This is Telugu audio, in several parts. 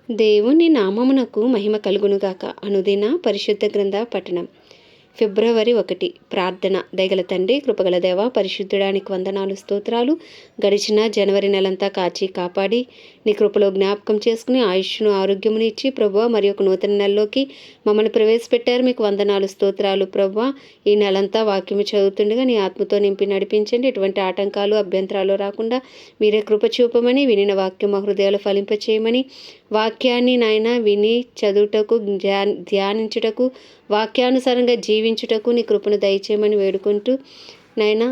దేవుని నామమునకు మహిమ కలుగునుగాక. అనుదిన పరిశుద్ధ గ్రంథ పఠనం. ఫిబ్రవరి 1. ప్రార్థన. దయగల తండ్రి, కృపగల దేవ, పరిశుద్ధుడానికి వందనాలు, స్తోత్రాలు. గడిచిన జనవరి నెలంతా కాచి కాపాడి నీ కృపలో జ్ఞాపకం చేసుకుని ఆయుష్ను, ఆరోగ్యమును ఇచ్చి ప్రభువా మరి ఒక నూతన నెలలోకి మమ్మల్ని ప్రవేశపెట్టారు. మీకు వందనాలు, స్తోత్రాలు. ప్రభువా ఈ నెలంతా వాక్యము చదువుతుండగా నీ ఆత్మతో నింపి నడిపించండి. ఎటువంటి ఆటంకాలు, అభ్యంతరాలు రాకుండా మీరే కృప చూపమని, వినిన వాక్యం మా హృదయాలు ఫలింపచేయమని, వాక్యాన్ని నాయన విని చదువుటకు, ధ్యానించుటకు, వాక్యానుసారంగా జీవించుటకు నీ కృపను దయచేయమని వేడుకుంటూ నాయన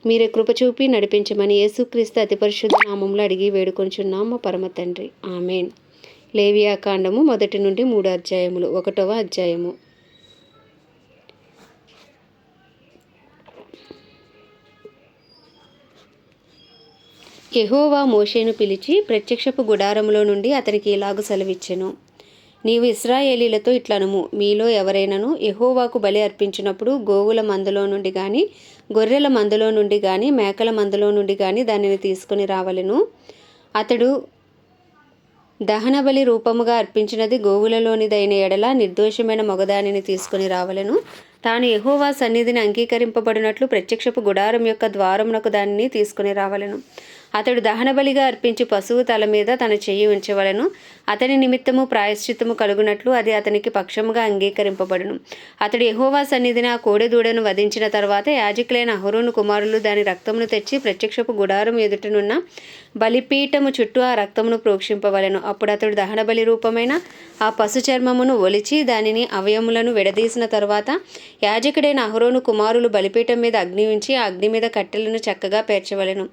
మీరే కృప చూపి నడిపించమని యేసుక్రీస్తు అతి పరిశుద్ధ నామంలో అడిగి వేడుకొంచున్నాం మా పరమ తండ్రి. ఆమెన్. లేవియా కాండము 1 నుండి 3 అధ్యాయములు. 1వ అధ్యాయము. యెహోవా మోషేను పిలిచి ప్రత్యక్షపు గుడారములో నుండి అతనికి ఇలాగు సెలవిచ్చెను. నీవు ఇశ్రాయేలీలతో ఇట్లనుము, మీలో ఎవరైనాను యెహోవాకు బలి అర్పించినప్పుడు గోవుల మందలో నుండి కానీ, గొర్రెల మందలో నుండి కానీ, మేకల మందలో నుండి కానీ దానిని తీసుకుని రావలెను. అతడు దహనబలి రూపముగా అర్పించినది గోవులలోనిదైన ఎడల నిర్దోషమైన మగదానిని తీసుకుని రావలెను. తాను యెహోవా సన్నిధిని అంగీకరింపబడినట్లు ప్రత్యక్షపు గుడారం యొక్క ద్వారమునకు దానిని తీసుకుని రావలెను. అతడు దహనబలిగా అర్పించి పశువు తల మీద తన చెయ్యి ఉంచవలెను. అతని నిమిత్తము ప్రాయశ్చిత్తము కలుగునట్లు అది అతనికి పక్షముగా అంగీకరింపబడును. అతడు యెహోవా సన్నిధిని ఆ కోడెదూడను వధించిన తర్వాత యాజకులైన అహరోను కుమారులు దాని రక్తమును తెచ్చి ప్రత్యక్షపు గుడారం ఎదుటనున్న బలిపీఠము చుట్టూ ఆ రక్తమును ప్రోక్షింపవలెను. అప్పుడు అతడు దహనబలి రూపమైన ఆ పశు చర్మమును ఒలిచి దానిని అవయములను విడదీసిన తర్వాత యాజకుడైన అహరోను కుమారులు బలిపీఠం మీద అగ్ని ఉంచి ఆ అగ్ని మీద కట్టెలను చక్కగా పేర్చవలెను.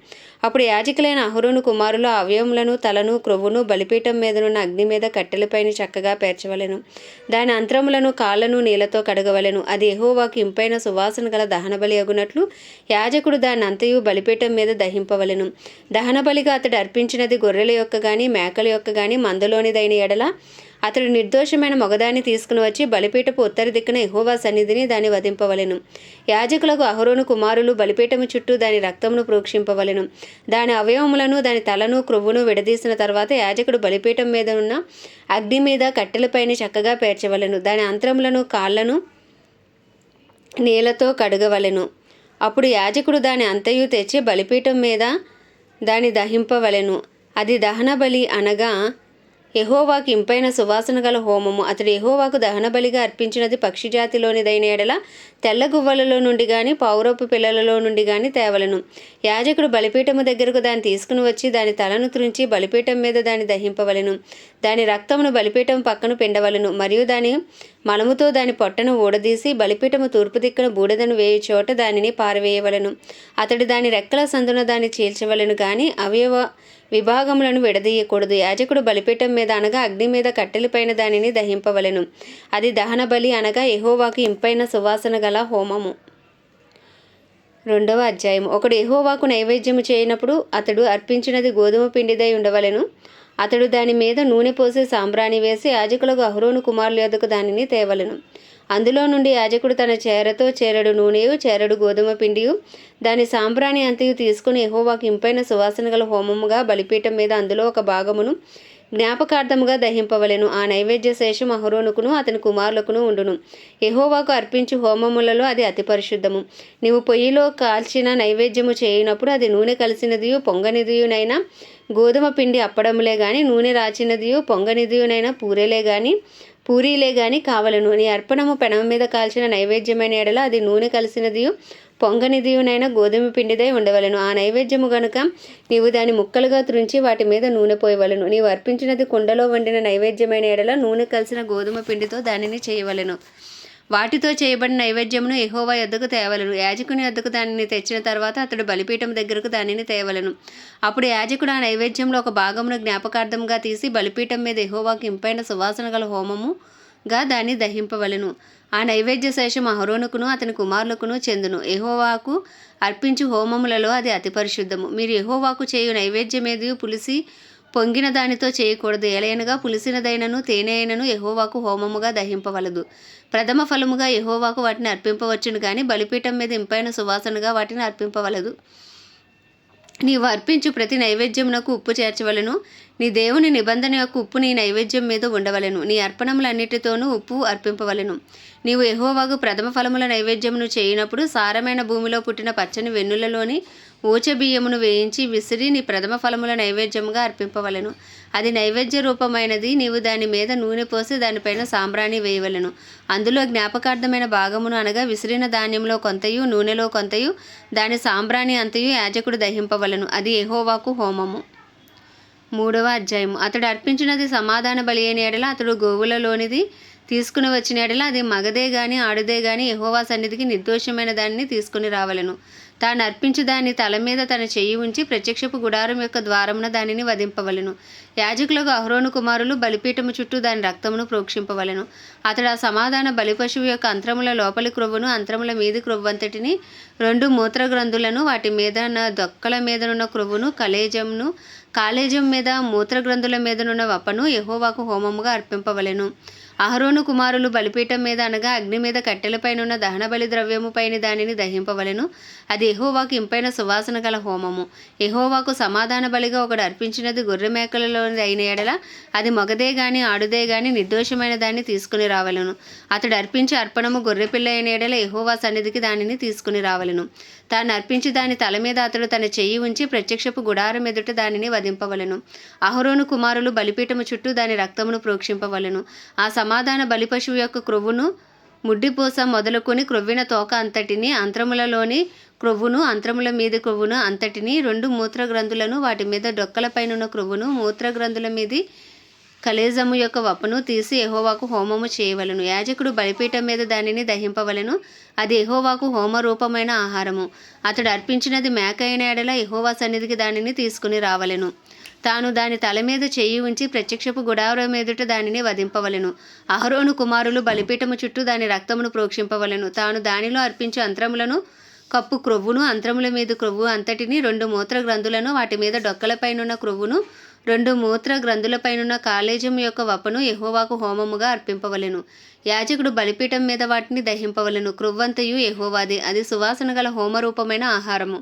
అప్పుడు యాజకులైన అహరోను కుమారులు ఆ అవయములను, తలను, క్రొవ్వును బలిపీఠం మీదనున్న అగ్ని మీద కట్టెలపైన చక్కగా పేర్చవలెను. దాని అంత్రములను, కాళ్ళను నీళ్లతో కడగవలెను. అది యెహోవాకు ఇంపైన సువాసన గల దహనబలి అగునట్లు యాజకుడు దాని అంతయు బలిపీఠం మీద దహింపవలెను. దహనబలిగా అతడు అర్పించినది గొర్రెల యొక్క గాని, మేకల యొక్క గాని మందలోనిదైన ఎడల అతడు నిర్దోషమైన మగదాన్ని తీసుకుని వచ్చి బలిపీఠపు ఉత్తర దిక్కున యెహోవా సన్నిధిని దాన్ని వధింపవలెను. యాజకులకు అహరోను కుమారులు బలిపీఠము చుట్టూ దాని రక్తమును ప్రోక్షింపవలెను. దాని అవయవములను, దాని తలను, క్రొవ్వును విడదీసిన తర్వాత యాజకుడు బలిపీఠం మీద ఉన్న అగ్ని మీద కట్టెలపైన చక్కగా పేర్చవలెను. దాని అంత్రములను, కాళ్ళను నీళ్లతో కడగవలెను. అప్పుడు యాజకుడు దాని అంతయు తెచ్చి బలిపీఠం మీద దాన్ని దహింపవలెను. అది దహనబలి అనగా యెహోవాకు ఇంపైన సువాసన గల హోమము. అతడు యెహోవాకు దహనబలిగా అర్పించినది పక్షిజాతిలోనిదైన ఎడల తెల్ల గువ్వలలో నుండి గాని, పావురపు పిల్లలలో నుండి గాని తేవలను. యాజకుడు బలిపీఠము దగ్గరకు దాన్ని తీసుకుని వచ్చి దాని తలను త్రుంచి బలిపీఠం మీద దాన్ని దహింపవలెను. దాని రక్తమును బలిపీఠం పక్కన పిండవలెను. మరియు దాని మలముతో దాని పొట్టను ఊడదీసి బలిపీఠము తూర్పు దిక్కున బూడిదను వేయు చోట దానిని పారవేయవలెను. అతడు దాని రెక్కల సందున దాన్ని చీల్చవలెను గాని అవయవ విభాగములను విడదీయకూడదు. యాజకుడు బలిపీఠం మీద అనగా అగ్ని మీద కట్టెలపైన దానిని దహింపవలెను. అది దహన బలి అనగా యెహోవాకు ఇంపైన సువాసన గల హోమము. 2వ అధ్యాయం. ఒకడు యెహోవాకు నైవేద్యము చేయనప్పుడు అతడు అర్పించినది గోధుమ పిండిదై ఉండవలెను. అతడు దాని మీద నూనె పోసి సాంబ్రాణి వేసి యాజకులకు అహరోను కుమారుల యొద్దకు దానిని తేవలెను. అందులో నుండి యాజకుడు తన చేరతో చేరడు నూనెయు, చేరడు గోధుమ పిండియు, దాని సాంబ్రాణి అంతయు తీసుకుని యెహోవాకు ఇంపైన సువాసన గల హోమముగా బలిపీఠం మీద అందులో ఒక భాగమును జ్ఞాపకార్థముగా దహింపవలెను. ఆ నైవేద్య శేషం అహరోనుకును అతని కుమారులకును ఉండును. యెహోవాకు అర్పించు హోమములలో అది అతి పరిశుద్ధము. నీవు పొయ్యిలో కాల్చిన నైవేద్యము చేయునప్పుడు అది నూనె కలిసినదియు పొంగనిదియునైనా గోధుమ పిండి అప్పడములే గాని, నూనె రాచినదియు పొంగనిదియునైనా పూరీలే గాని కావలను. నీ అర్పణము పెనము మీద కాల్చిన నైవేద్యమైన ఎడల అది నూనె కలిసినదియు పొంగనిదియునైనా గోధుమ పిండిదై ఉండవలెను. ఆ నైవేద్యము గనుక నీవు దాని ముక్కలుగా త్రుంచి వాటి మీద నూనె పోయవలెను. నీవు అర్పించినది కుండలో వండిన నైవేద్యమైన ఎడల నూనె కలిసిన గోధుమ పిండితో దానిని చేయవలెను. వాటితో చేయబడిన నైవేద్యమును యెహోవా యొద్దకు తేవలెను. యాజకుని యొద్దకు దానిని తెచ్చిన తర్వాత అతడు బలిపీఠం దగ్గరకు దానిని తేవలెను. అప్పుడు యాజకుడు ఆ నైవేద్యంలో ఒక భాగమును జ్ఞాపకార్థంగా తీసి బలిపీఠం మీద యెహోవాకు ఇంపైన సువాసన గల హోమముగా దాన్ని దహింపవలెను. ఆ నైవేద్య శేషం అహరోనుకును అతని కుమారులకును చెందును. యెహోవాకు అర్పించు హోమములలో అది అతి పరిశుద్ధము. మీరు యెహోవాకు చేయు నైవేద్యమేదియు పులిసి పొంగిన దానితో చేయకూడదు. ఎలయనగా పులిసినదైనను తేనె అయినను యెహోవాకు హోమముగా దహింపవలదు. ప్రథమ ఫలముగా యెహోవాకు వాటిని అర్పింపవచ్చును గాని బలిపీఠం మీద ఇంపైన సువాసనగా వాటిని అర్పింపవలదు. నీవు అర్పించు ప్రతి నైవేద్యమునకు ఉప్పు చేర్చవలెను. నీ దేవుని నిబంధన యొక్క ఉప్పు నీ నైవేద్యం మీద ఉండవలెను. నీ అర్పణములన్నిటితోనూ ఉప్పు అర్పింపవలెను. నీవు యెహోవాకు ప్రథమ ఫలముల నైవేద్యమును చేయినప్పుడు సారమైన భూమిలో పుట్టిన పచ్చని వెన్నులలోని ఊచ బియ్యమును వేయించి విసిరి నీ ప్రథమ ఫలముల నైవేద్యముగా అర్పింపవలెను. అది నైవేద్య రూపమైనది. నీవు దాని మీద నూనె పోసి దానిపైన సాంబ్రాణి వేయవలెను. అందులో జ్ఞాపకార్థమైన భాగమును అనగా విసిరిన ధాన్యంలో కొంతయు నూనెలో కొంతయు దాని సాంబ్రాణి అంతయు యాజకుడు దహింపవలెను. అది యెహోవాకు హోమము. 3వ అధ్యాయము. అతడు అర్పించినది సమాధాన బలి అయిన ఎడల అతడు గోవులలోనిది తీసుకుని వచ్చిన ఎడల అది మగదే గాని ఆడుదే గాని యెహోవా సన్నిధికి నిర్దోషమైన దానిని తీసుకుని రావలెను. తాను అర్పించు దాని తల మీద తన చెయ్యి ఉంచి ప్రత్యక్షపు గుడారం యొక్క ద్వారమున దానిని వధింపవలెను. యాజకులకు అహరోను కుమారులు బలిపీఠము చుట్టూ దాని రక్తమును ప్రోక్షింపవలెను. అతడు ఆ సమాధాన బలి పశువు యొక్క అంత్రముల లోపలి క్రొవ్వును అంత్రముల మీది క్రొవ్వంతటిని 2 మూత్ర గ్రంథులను వాటి మీద దొక్కల మీదనున్న క్రొవ్వును కాలేజం మీద మూత్రగ్రంథుల మీదనున్న వపను యెహోవాకు హోమముగా అర్పింపవలెను. అహరోను కుమారులు బలిపీఠం మీద అనగా అగ్ని మీద కట్టెలపైనున్న దహన బలి ద్రవ్యము పైన దానిని దహింపవలెను. అది యెహోవాకు ఇంపైన సువాసన గల హోమము. యెహోవాకు సమాధాన బలిగా ఒకడు అర్పించినది గొర్రె మేకలలోనిది అయిన ఎడల అది మొగదే గాని ఆడుదే గాని నిర్దోషమైన దాన్ని తీసుకుని రావలెను. అతడు అర్పించే అర్పణము గొర్రెపిల్ల అయిన ఎడల యెహోవా సన్నిధికి దానిని తీసుకుని రావలెను. తాను అర్పించి దాని తల మీద అతడు తన చెయ్యి ఉంచి ప్రత్యక్షపు గుడారం ఎదుట దానిని వధింపవలెను. అహరోను కుమారులు బలిపీఠము చుట్టూ దాని రక్తమును ప్రోక్షింపవలెను. ఆ సమాధాన బలి పశువు యొక్క క్రొవ్వును ముడ్డిపూస మొదలుకొని క్రొవ్విన తోక అంతటిని అంత్రములలోని క్రొవ్వును అంత్రముల మీద క్రొవ్వును అంతటిని 2 మూత్ర గ్రంథులను వాటి మీద డొక్కలపైనున్న క్రొవ్వును మూత్ర గ్రంథుల మీది కలేజము యొక్క వపను తీసి యెహోవాకు హోమము చేయవలెను. యాజకుడు బలిపీఠం మీద దానిని దహింపవలెను. అది యెహోవాకు హోమరూపమైన ఆహారము. అతడు అర్పించినది మేక అయిన ఎడల యెహోవా సన్నిధికి దానిని తీసుకుని రావలెను. తాను దాని తల మీద చెయ్యి ఉంచి ప్రత్యక్షపు గుడారం ఎదుట దానిని వధింపవలెను. అహరోను కుమారులు బలిపీఠము చుట్టూ దాని రక్తమును ప్రోక్షింపవలెను. తాను దానిలో అర్పించు అంత్రములను కప్పు క్రొవ్వును అంత్రముల మీద క్రొవ్వు అంతటిని 2 మూత్ర గ్రంథులను వాటి మీద డొక్కలపైనున్న క్రొవ్వును 2 మూత్ర గ్రంథులపైనున్న కాలేజం యొక్క వపను యెహోవాకు హోమముగా అర్పింపవలెను. యాజకుడు బలిపీఠం మీద వాటిని దహింపవలెను. క్రొవ్వంతయు యెహోవాది. అది సువాసన గల హోమరూపమైన ఆహారము.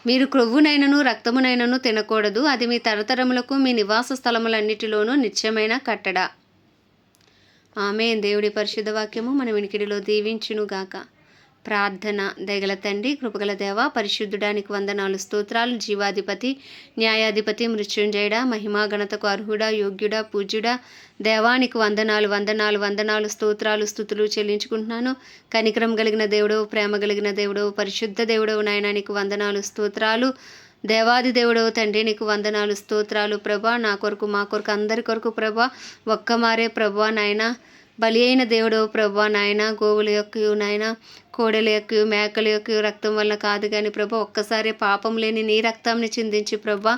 మీరు క్రొవ్వునైనను రక్తమునైనను తినకూడదు. అది మీ తరతరములకు మీ నివాస స్థలములన్నిటిలోనూ నిత్యమైన కట్టడ. ఆమేన్. దేవుడి పరిశుద్ధ వాక్యము మన వినికిడిలో దీవించునుగాక. ప్రార్థన. దయగల తండ్రి, కృపగల దేవ, పరిశుద్ధుడానికి వందనాలు, స్తోత్రాలు. జీవాధిపతి, న్యాయాధిపతి, మృత్యుంజయుడా, మహిమా ఘనతకు అర్హుడా, యోగ్యుడా, పూజ్యుడా, దేవానికి వందనాలు, స్తోత్రాలు, స్తుతులు చెల్లించుకుంటున్నాను. కనికరం కలిగిన దేవుడవు, ప్రేమ కలిగిన దేవుడవు, పరిశుద్ధ దేవుడవు నాయన, నీకు వందనాలు, స్తోత్రాలు. దేవాది దేవుడవు తండ్రి, నీకు వందనాలు, స్తోత్రాలు. ప్రభా, నా కొరకు, మా కొరకు, అందరి కొరకు ప్రభా, ఒక్కమారే ప్రభా నాయన, బలి అయిన దేవుడవు ప్రభా నాయన, గోవుల యొక్క నాయన, కోడెల యొక్క, మేకల యొక్క రక్తం వల్ల కాదు కానీ ప్రభా, ఒక్కసారి పాపం లేని నీ రక్తాన్ని చిందించి ప్రభా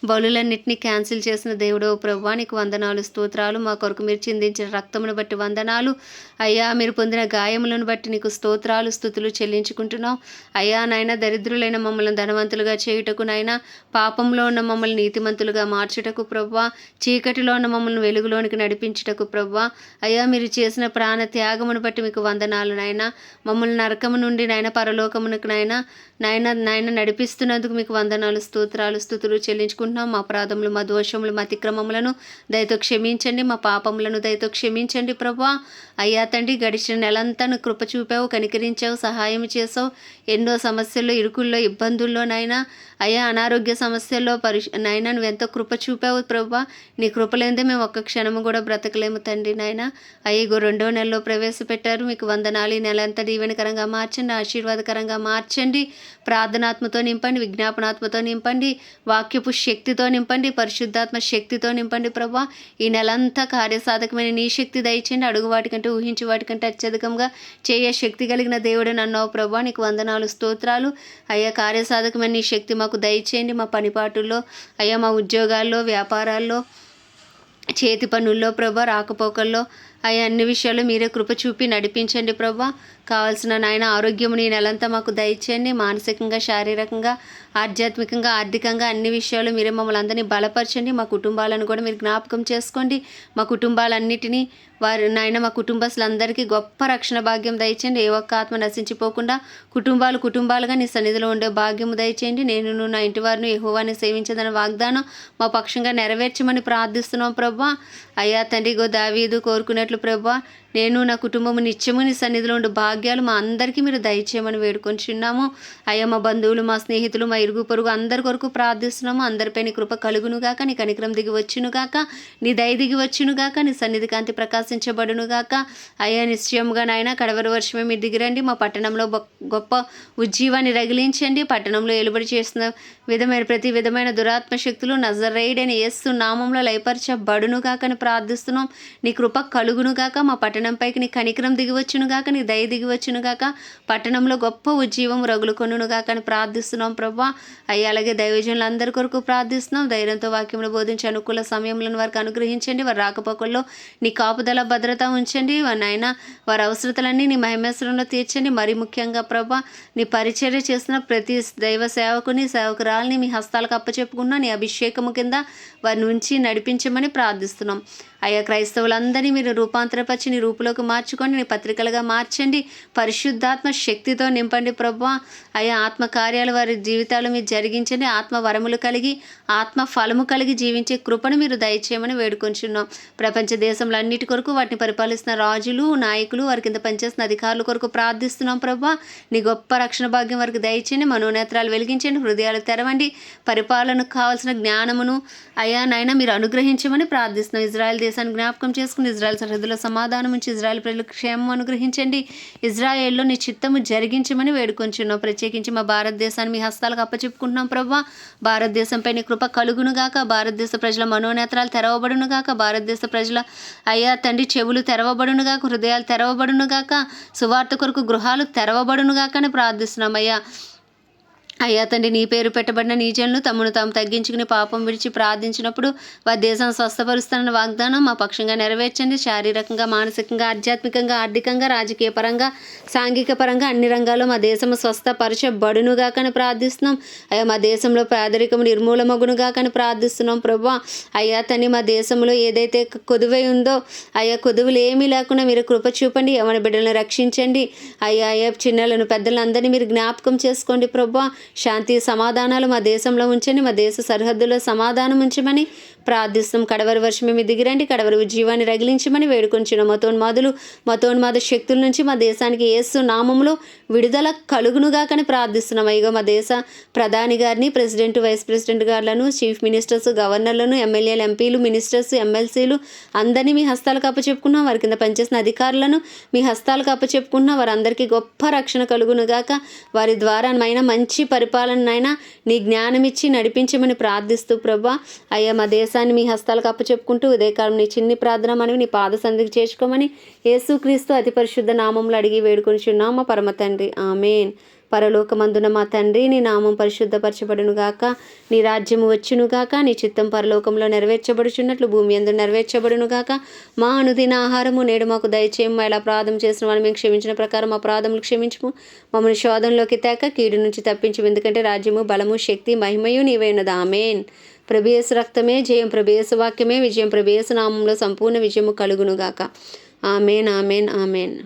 బలులన్నింటినీ క్యాన్సిల్ చేసిన దేవుడవు ప్రభా, నీకు వందనాలు, స్తోత్రాలు. మా కొరకు మీరు చిందించిన రక్తమును బట్టి వందనాలు అయ్యా. మీరు పొందిన గాయములను బట్టి నీకు స్తోత్రాలు, స్తుతులు చెల్లించుకుంటున్నాం అయ్యా. నాయన, దరిద్రులైన మమ్మల్ని ధనవంతులుగా చేయుటకు నాయన, పాపంలో ఉన్న మమ్మల్ని నీతిమంతులుగా మార్చుటకు ప్రభా, చీకటిలో ఉన్న మమ్మల్ని వెలుగులోనికి నడిపించుటకు ప్రభా అయ్యా, మీరు చేసిన ప్రాణ త్యాగమును బట్టి మీకు వందనాలు నాయన. మమ్మల్ని నరకము నుండి నాయన పరలోకమునకు నాయన నడిపిస్తున్నందుకు మీకు వందనాలు, స్తోత్రాలు, స్తుతులు చెల్లించుకుంటున్నాం. మా అపరాధములు, మా దోషములు, మా అతిక్రమములను దయతో క్షమించండి. మా పాపములను దయతో క్షమించండి ప్రభా అయ్యా. తండ్రి, గడిచిన నెలంతా నువ్వు కృప చూపావు, కనికరించావు, సహాయం చేసావు. ఎన్నో సమస్యల్లో, ఇరుకుల్లో, ఇబ్బందుల్లో నాయన అయ్యా, అనారోగ్య సమస్యల్లో నాయన నువ్వెంతో కృప చూపావు ప్రభా. నీ కృపలేందే మేము ఒక్క క్షణము కూడా బ్రతకలేము తండ్రి నాయన. అయ్యో, 2వ నెలలో ప్రవేశపెట్టారు, మీకు వందనాలు. ఈ నెల అంతా దీవెనకరంగా మార్చండి, ఆశీర్వాదకరంగా మార్చండి. ప్రార్థనాత్మతో నింపండి, విజ్ఞాపనాత్మతో నింపండి, వాక్యపు శక్తితో నింపండి, పరిశుద్ధాత్మ శక్తితో నింపండి ప్రభా. ఈ నెలంతా కార్యసాధకమైన నీ శక్తి దయచేయండి. అడుగు వాటికంటే, ఊహించి వాటికంటే అత్యధికంగా చేయ శక్తి కలిగిన దేవుడు అన్నావు ప్రభా, నీకు వందనాలు, స్తోత్రాలు అయ్యా. కార్యసాధకమైన నీ శక్తి మాకు దయచేయండి. మా పనిపాటుల్లో అయ్యా, మా ఉద్యోగాల్లో, వ్యాపారాల్లో, చేతి పనుల్లో ప్రభా, రాకపోకల్లో అయ్యా అన్ని విషయాలు మీరే కృప చూపి నడిపించండి ప్రభా. కావాల్సిన నాయన ఆరోగ్యము ఈ నెలంతా మాకు దయచేయండి. మానసికంగా, శారీరకంగా, ఆధ్యాత్మికంగా, ఆర్థికంగా అన్ని విషయాలు మీరే మమ్మల్ని అందరినీ బలపరచండి. మా కుటుంబాలను కూడా మీరు జ్ఞాపకం చేసుకోండి. మా కుటుంబాలన్నిటినీ నాయన మా కుటుంబస్తులందరికీ గొప్ప రక్షణ భాగ్యం దయచేయండి. ఏ ఒక్క ఆత్మ నశించిపోకుండా కుటుంబాలుగా నీ సన్నిధిలో ఉండే భాగ్యము దయచేయండి. నేను నా ఇంటి వారిని యెహోవాని సేవించదన్న వాగ్దానం మా పక్షంగా నెరవేర్చమని ప్రార్థిస్తున్నాం ప్రభా. అయ్యా తండ్రి దావీదు కోరుకున్నట్లు ప్రభా, నేను నా కుటుంబము నిత్యము నీ సన్నిధిలో ఉండే భాగ్యాలు మా అందరికీ మీరు దయచేయమని వేడుకొంచున్నాము. అయ్యా మా బంధువులు, మా స్నేహితులు, మా ఇరుగు పొరుగు అందరి కొరకు ప్రార్థిస్తున్నాము. అందరిపై నీ కృప కలుగునుగాక, నీ కనికరం దిగి వచ్చునుగాక, నీ దయ దిగి వచ్చునుగాక, నీ సన్నిధి కాంతి ప్రకాశించబడునుగాక. అయ్యా నిశ్చయముగా నాయన కడవరి వర్షమే మీరు దిగిరండి. మా పట్టణంలో గొప్ప ఉజ్జీవాన్ని రగిలించండి. పట్టణంలో ఏలుబడి చేస్తున్న విధమైన ప్రతి విధమైన దురాత్మ శక్తులు నజరేయుడైన యేసు నామంలో లయపరచబడునుగాక అని ప్రార్థిస్తున్నాం. నీ కృప కలుగునుగాక, మా పట్టణంపైకి నీ కనికరం దిగివచ్చునుగాక, నీ దయ దిగివచ్చునుగాక, పట్టణంలో గొప్ప ఉజ్జీవం రగులుకొనుగాక అని ప్రార్థిస్తున్నాం ప్రభా. అయ్యా అలాగే దైవజనులు అందరి కొరకు ప్రార్థిస్తున్నాం. ధైర్యంతో వాక్యములు బోధించి అనుకూల సమయంలో వారికి అనుగ్రహించండి. వారి రాకపోకల్లో నీ కాపుదల భద్రత ఉంచండి. నాయన వారి అవసరతలన్నీ నీ మహిమేశ్వరంలో తీర్చండి. మరి ముఖ్యంగా ప్రభా నీ పరిచర్య చేస్తున్న ప్రతి దైవ సేవకుని సేవకురాలని మీ హస్తాలకు అప్పచెప్పుకున్నా నీ అభిషేకము కింద వారిని ఉంచి నడిపించమని ప్రార్థిస్తున్నాం. అయ్యా క్రైస్తవులందరినీ మీరు రూపాంతరపరిచి నీ రూపులోకి మార్చుకొని నీ పత్రికలుగా మార్చండి. పరిశుద్ధాత్మ శక్తితో నింపండి ప్రభా. అయ్యా ఆత్మ కార్యాలు వారి జీవితాలు మీరు జరిగించండి. ఆత్మ వరములు కలిగి, ఆత్మ ఫలము కలిగి జీవించే కృపను మీరు దయచేయమని వేడుకొంచున్నాం. ప్రపంచ దేశంలో అన్నిటి కొరకు వాటిని పరిపాలిస్తున్న రాజులు, నాయకులు, వారి కింద పనిచేస్తున్న అధికారుల కొరకు ప్రార్థిస్తున్నాం ప్రభా. నీ గొప్ప రక్షణ భాగ్యం వారికి దయచేయండి. మనోనేత్రాలు వెలిగించండి, హృదయాలు తెరవండి. పరిపాలనకు కావాల్సిన జ్ఞానమును అయ్యా నాయన మీరు అనుగ్రహించమని ప్రార్థిస్తున్నాం. ఇజ్రాయెల్ దేశాన్ని జ్ఞాపకం చేసుకుని ఇజ్రాయెల్ సరిహద్దులో సమాధానం ఉంచి ఇజ్రాయెల్ ప్రజలకు క్షేమం అనుగ్రహించండి. ఇజ్రాయెల్లో నీ చిత్తము జరిగించమని వేడుకొంచున్నాం. ప్రత్యేకించి మా భారతదేశాన్ని మీ హస్తాలకు అప్పచెప్పుకుంటున్నాం ప్రభా. భారతదేశంపై నీ కృప కలుగునుగాక, భారతదేశ ప్రజల మనోనేత్రాలు తెరవబడునుగాక, భారతదేశ ప్రజల అయ్యా తండ్రి చెవులు తెరవబడునుగాక, హృదయాలు తెరవబడునుగాక, సువార్త కొరకు గృహాలు తెరవబడునుగాక అని ప్రార్థిస్తున్నాం. అయ్యా తండ్రి నీ పేరు పెట్టబడిన నీ జనులు తమను తాము తగ్గించుకుని పాపం విడిచి ప్రార్థించినప్పుడు వారి దేశాన్ని స్వస్థపరుస్తానన్న వాగ్దానం మా పక్షంగా నెరవేర్చండి. శారీరకంగా, మానసికంగా, ఆధ్యాత్మికంగా, ఆర్థికంగా, రాజకీయ పరంగా, సాంఘిక పరంగా అన్ని రంగాల్లో మా దేశము స్వస్థపరచబడునుగాకని ప్రార్థిస్తున్నాం. అయ్యా మా దేశంలో పేదరికము నిర్మూలమగునుగాకని ప్రార్థిస్తున్నాం ప్రభా. అయ్యా తండ్రి మా దేశంలో ఏదైతే కొదువై ఉందో అయ్యా కొదువులు ఏమీ లేకుండా మీరు కృప చూపండి. యవన బిడ్డలను రక్షించండి. అయ్యా చిన్నలను పెద్దలను అందరినీ మీరు జ్ఞాపకం చేసుకోండి ప్రభా. శాంతి సమాధానాలు మా దేశంలో ఉంచండి. మా దేశ సరిహద్దులో సమాధానం ఉంచమని ప్రార్థిస్తాం. కడవరి వర్షమే మీ దిగిరండి. కడవరి ఉజ్జీవాన్ని రగిలించమని వేడుకొంచున్నాం. మతోన్మాద శక్తుల నుంచి మా దేశానికి యేసు నామంలో విడుదల కలుగునుగాకని ప్రార్థిస్తున్నాం. అయ్యో మా దేశ ప్రధాని గారిని, ప్రెసిడెంట్, వైస్ ప్రెసిడెంట్ గారులను, చీఫ్ మినిస్టర్స్, గవర్నర్లను, ఎమ్మెల్యేలు, ఎంపీలు, మినిస్టర్స్, ఎమ్మెల్సీలు అందరినీ మీ హస్తాలకు అప్పచెప్పుకున్నాం. వారి కింద పనిచేసిన అధికారులను మీ హస్తాలకు అప్పచెప్పుకున్నాం. వారందరికీ గొప్ప రక్షణ కలుగునుగాక. వారి ద్వారా మంచి పరిపాలనైనా నీ జ్ఞానం ఇచ్చి నడిపించమని ప్రార్థిస్తూ ప్రభా. అయ్యా మా దేశాన్ని మీ హస్తాలకు అప్పచెప్పుకుంటూ ఉదయకాలం నీ చిన్ని ప్రార్థన మనవి నీ పాద సంధికి చేర్చుకోమని యేసుక్రీస్తు అతి పరిశుద్ధ నామంలో అడిగి వేడుకొనిచున్నాం మా పరమ తండ్రి, ఆమేన్. పరలోకమందున మా తండ్రి నీ నామం పరిశుద్ధపరచబడునుగాక, నీ రాజ్యము వచ్చునుగాక, నీ చిత్తం పరలోకంలో నెరవేర్చబడుచున్నట్లు భూమి యందు నెరవేర్చబడునుగాక. మా అనుదిన ఆహారము నేడు మాకు దయచేయము. ఎలా అపరాధం చేసిన వాళ్ళు మేము క్షమించిన ప్రకారం మా అపరాధములు క్షమించము. మమ్మల్ని శోధనలోకి తేక కీడు నుంచి తప్పించము. ఎందుకంటే రాజ్యము, బలము, శక్తి, మహిమయు నీవే ఉన్నది, ఆమేన్. ప్రభుయేసు రక్తమే జయం, ప్రభుయేసు వాక్యమే విజయం, ప్రభుయేసు నామంలో సంపూర్ణ విజయము కలుగునుగాక. ఆమేన్, ఆమేన్, ఆమేన్.